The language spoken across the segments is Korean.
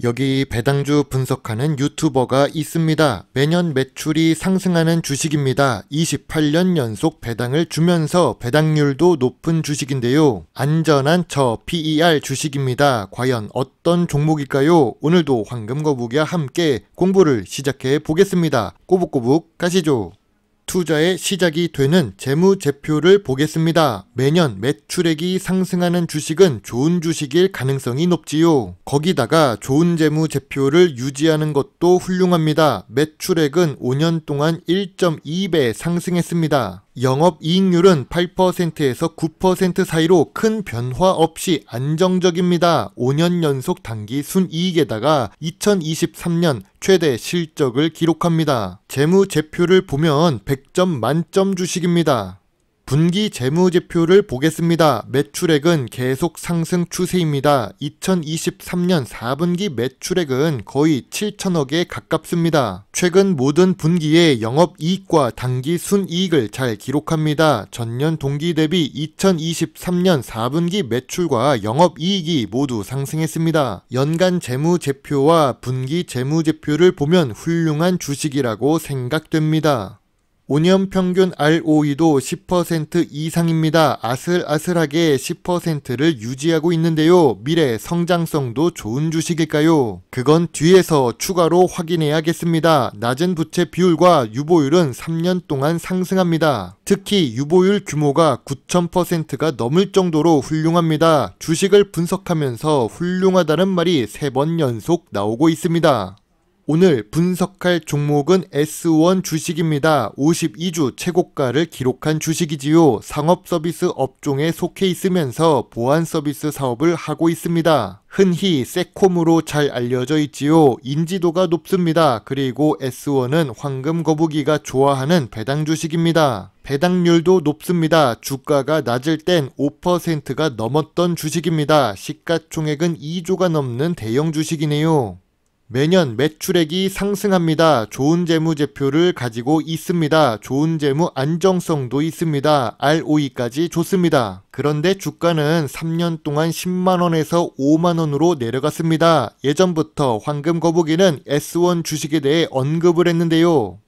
여기 배당주 분석하는 유튜버가 있습니다. 매년 매출이 상승하는 주식입니다. 28년 연속 배당을 주면서 배당률도 높은 주식인데요. 안전한 저 PER 주식입니다. 과연 어떤 종목일까요? 오늘도 황금거북이와 함께 공부를 시작해 보겠습니다. 꼬북꼬북 가시죠. 투자의 시작이 되는 재무제표를 보겠습니다. 매년 매출액이 상승하는 주식은 좋은 주식일 가능성이 높지요. 거기다가 좋은 재무제표를 유지하는 것도 훌륭합니다. 매출액은 5년 동안 1.2배 상승했습니다. 영업이익률은 8%에서 9% 사이로 큰 변화 없이 안정적입니다. 5년 연속 당기 순이익에다가 2023년 최대 실적을 기록합니다. 재무제표를 보면 100점 만점 주식입니다. 분기 재무제표를 보겠습니다. 매출액은 계속 상승 추세입니다. 2023년 4분기 매출액은 거의 7천억에 가깝습니다. 최근 모든 분기에 영업이익과 당기 순이익을 잘 기록합니다. 전년 동기 대비 2023년 4분기 매출과 영업이익이 모두 상승했습니다. 연간 재무제표와 분기 재무제표를 보면 훌륭한 주식이라고 생각됩니다. 5년 평균 ROE도 10% 이상입니다. 아슬아슬하게 10%를 유지하고 있는데요. 미래 성장성도 좋은 주식일까요? 그건 뒤에서 추가로 확인해야겠습니다. 낮은 부채 비율과 유보율은 3년 동안 상승합니다. 특히 유보율 규모가 9,000%가 넘을 정도로 훌륭합니다. 주식을 분석하면서 훌륭하다는 말이 3번 연속 나오고 있습니다. 오늘 분석할 종목은 S1 주식입니다. 52주 최고가를 기록한 주식이지요. 상업서비스 업종에 속해 있으면서 보안서비스 사업을 하고 있습니다. 흔히 세콤으로 잘 알려져 있지요. 인지도가 높습니다. 그리고 S1은 황금거북이가 좋아하는 배당 주식입니다. 배당률도 높습니다. 주가가 낮을 땐 5%가 넘었던 주식입니다. 시가총액은 2조가 넘는 대형 주식이네요. 매년 매출액이 상승합니다. 좋은 재무제표를 가지고 있습니다. 좋은 재무 안정성도 있습니다. ROE까지 좋습니다. 그런데 주가는 3년 동안 10만원에서 5만원으로 내려갔습니다. 예전부터 황금거북이는 S1 주식에 대해 언급을 했는데요.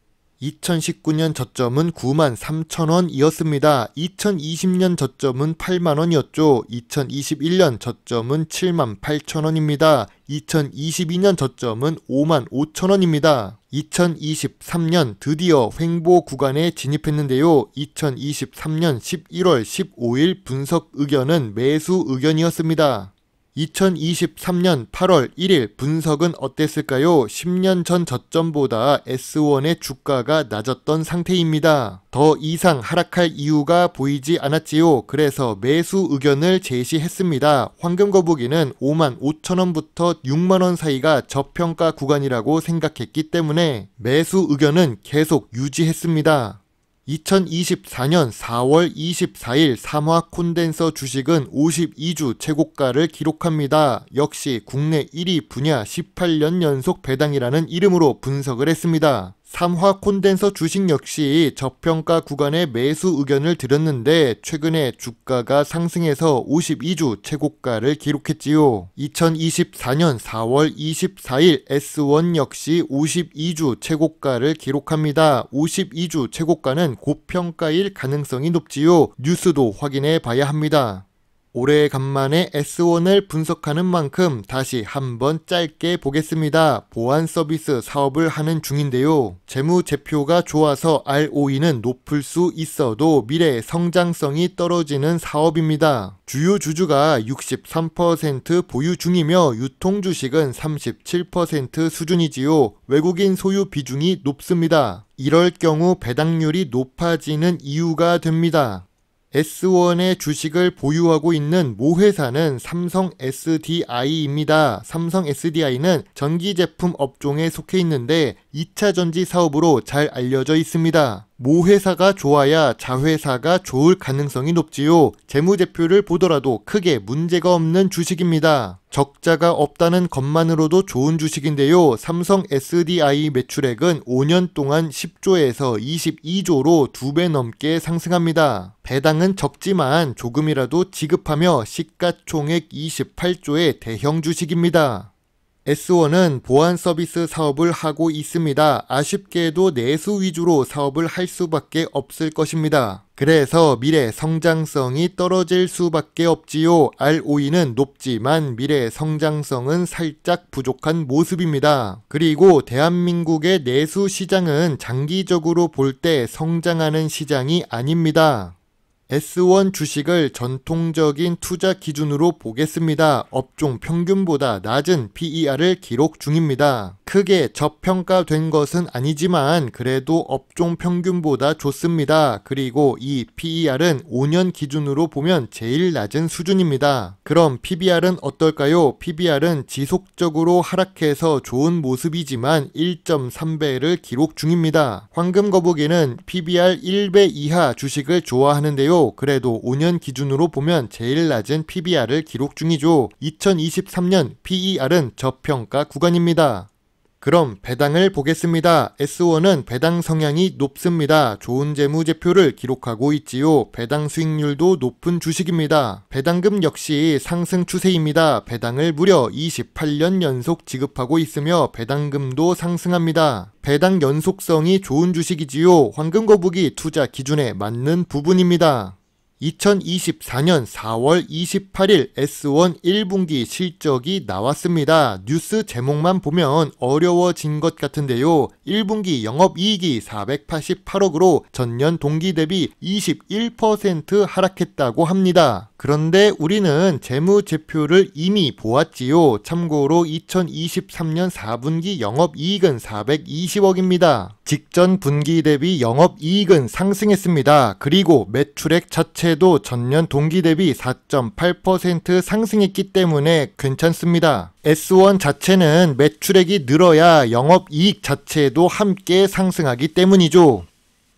2019년 저점은 93,000원이었습니다. 2020년 저점은 8만원이었죠. 2021년 저점은 78,000원입니다. 2022년 저점은 55,000원입니다. 2023년 드디어 횡보 구간에 진입했는데요. 2023년 11월 15일 분석 의견은 매수 의견이었습니다. 2023년 8월 1일 분석은 어땠을까요? 10년 전 저점보다 S1의 주가가 낮았던 상태입니다. 더 이상 하락할 이유가 보이지 않았지요. 그래서 매수 의견을 제시했습니다. 황금거북이는 55,000원부터 6만원 사이가 저평가 구간이라고 생각했기 때문에 매수 의견은 계속 유지했습니다. 2024년 4월 24일 삼화 콘덴서 주식은 52주 최고가를 기록합니다. 역시 국내 1위 분야 18년 연속 배당이라는 이름으로 분석을 했습니다. 삼화 콘덴서 주식 역시 저평가 구간에 매수 의견을 드렸는데 최근에 주가가 상승해서 52주 최고가를 기록했지요. 2024년 4월 24일 S1 역시 52주 최고가를 기록합니다. 52주 최고가는 고평가일 가능성이 높지요. 뉴스도 확인해 봐야 합니다. 오래간만에 S1을 분석하는 만큼 다시 한번 짧게 보겠습니다. 보안 서비스 사업을 하는 중인데요. 재무제표가 좋아서 ROE는 높을 수 있어도 미래 성장성이 떨어지는 사업입니다. 주요 주주가 63% 보유 중이며 유통주식은 37% 수준이지요. 외국인 소유 비중이 높습니다. 이럴 경우 배당률이 높아지는 이유가 됩니다. S1의 주식을 보유하고 있는 모회사는 삼성 SDI입니다. 삼성 SDI는 전기제품 업종에 속해 있는데 2차 전지 사업으로 잘 알려져 있습니다. 모회사가 좋아야 자회사가 좋을 가능성이 높지요. 재무제표를 보더라도 크게 문제가 없는 주식입니다. 적자가 없다는 것만으로도 좋은 주식인데요. 삼성 SDI 매출액은 5년 동안 10조에서 22조로 2배 넘게 상승합니다. 배당은 적지만 조금이라도 지급하며 시가총액 28조의 대형 주식입니다. S1은 보안 서비스 사업을 하고 있습니다. 아쉽게도 내수 위주로 사업을 할 수밖에 없을 것입니다. 그래서 미래 성장성이 떨어질 수밖에 없지요. ROE는 높지만 미래 성장성은 살짝 부족한 모습입니다. 그리고 대한민국의 내수 시장은 장기적으로 볼 때 성장하는 시장이 아닙니다. S1 주식을 전통적인 투자 기준으로 보겠습니다. 업종 평균보다 낮은 PER을 기록 중입니다. 크게 저평가된 것은 아니지만 그래도 업종 평균보다 좋습니다. 그리고 이 PER은 5년 기준으로 보면 제일 낮은 수준입니다. 그럼 PBR은 어떨까요? PBR은 지속적으로 하락해서 좋은 모습이지만 1.3배를 기록 중입니다. 황금거북이는 PBR 1배 이하 주식을 좋아하는데요. 그래도 5년 기준으로 보면 제일 낮은 PBR을 기록 중이죠. 2023년 PER은 저평가 구간입니다. 그럼 배당을 보겠습니다. S1은 배당 성향이 높습니다. 좋은 재무제표를 기록하고 있지요. 배당 수익률도 높은 주식입니다. 배당금 역시 상승 추세입니다. 배당을 무려 28년 연속 지급하고 있으며 배당금도 상승합니다. 배당 연속성이 좋은 주식이지요. 황금거북이 투자 기준에 맞는 부분입니다. 2024년 4월 28일 S1 1분기 실적이 나왔습니다. 뉴스 제목만 보면 어려워진 것 같은데요. 1분기 영업이익이 488억으로 전년 동기 대비 21% 하락했다고 합니다. 그런데 우리는 재무제표를 이미 보았지요. 참고로 2023년 4분기 영업이익은 420억입니다. 직전 분기 대비 영업이익은 상승했습니다. 그리고 매출액 자체도 전년 동기 대비 4.8% 상승했기 때문에 괜찮습니다. S1 자체는 매출액이 늘어야 영업이익 자체도 함께 상승하기 때문이죠.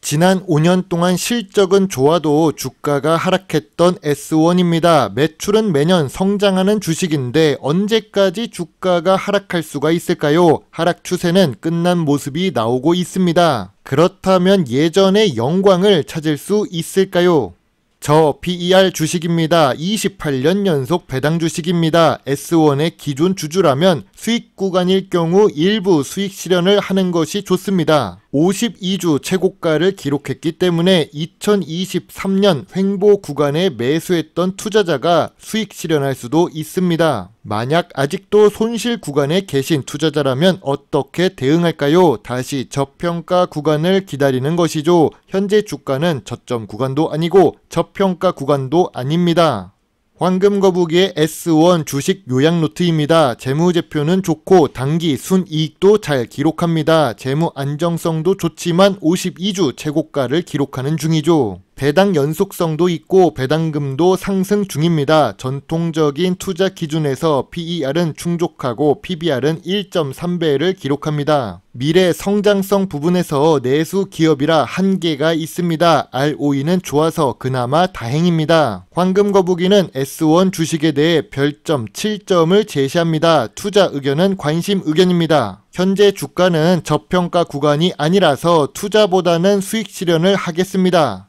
지난 5년 동안 실적은 좋아도 주가가 하락했던 S1입니다. 매출은 매년 성장하는 주식인데 언제까지 주가가 하락할 수가 있을까요? 하락 추세는 끝난 모습이 나오고 있습니다. 그렇다면 예전의 영광을 찾을 수 있을까요? 저 PER 주식입니다. 28년 연속 배당 주식입니다. S1의 기존 주주라면 수익 구간일 경우 일부 수익 실현을 하는 것이 좋습니다. 52주 최고가를 기록했기 때문에 2023년 횡보 구간에 매수했던 투자자가 수익 실현할 수도 있습니다. 만약 아직도 손실 구간에 계신 투자자라면 어떻게 대응할까요? 다시 저평가 구간을 기다리는 것이죠. 현재 주가는 저점 구간도 아니고 저평가 구간도 아닙니다. 황금거북이의 S1 주식 요약 노트입니다. 재무제표는 좋고 단기 순이익도 잘 기록합니다. 재무 안정성도 좋지만 52주 최고가를 기록하는 중이죠. 배당 연속성도 있고 배당금도 상승 중입니다. 전통적인 투자 기준에서 PER은 충족하고 PBR은 1.3배를 기록합니다. 미래 성장성 부분에서 내수 기업이라 한계가 있습니다. ROE는 좋아서 그나마 다행입니다. 황금거북이는 S1 주식에 대해 별점 7점을 제시합니다. 투자 의견은 관심 의견입니다. 현재 주가는 저평가 구간이 아니라서 투자보다는 수익 실현을 하겠습니다.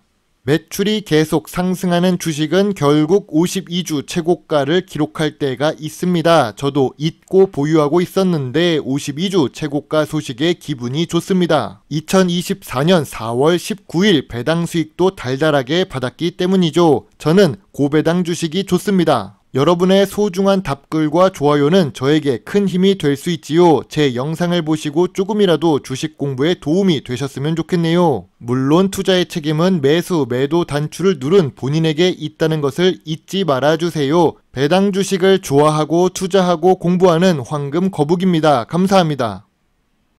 매출이 계속 상승하는 주식은 결국 52주 최고가를 기록할 때가 있습니다. 저도 잊고 보유하고 있었는데 52주 최고가 소식에 기분이 좋습니다. 2024년 4월 19일 배당 수익도 달달하게 받았기 때문이죠. 저는 고배당 주식이 좋습니다. 여러분의 소중한 답글과 좋아요는 저에게 큰 힘이 될 수 있지요. 제 영상을 보시고 조금이라도 주식 공부에 도움이 되셨으면 좋겠네요. 물론 투자의 책임은 매수, 매도 단추를 누른 본인에게 있다는 것을 잊지 말아주세요. 배당 주식을 좋아하고 투자하고 공부하는 황금거북입니다. 감사합니다.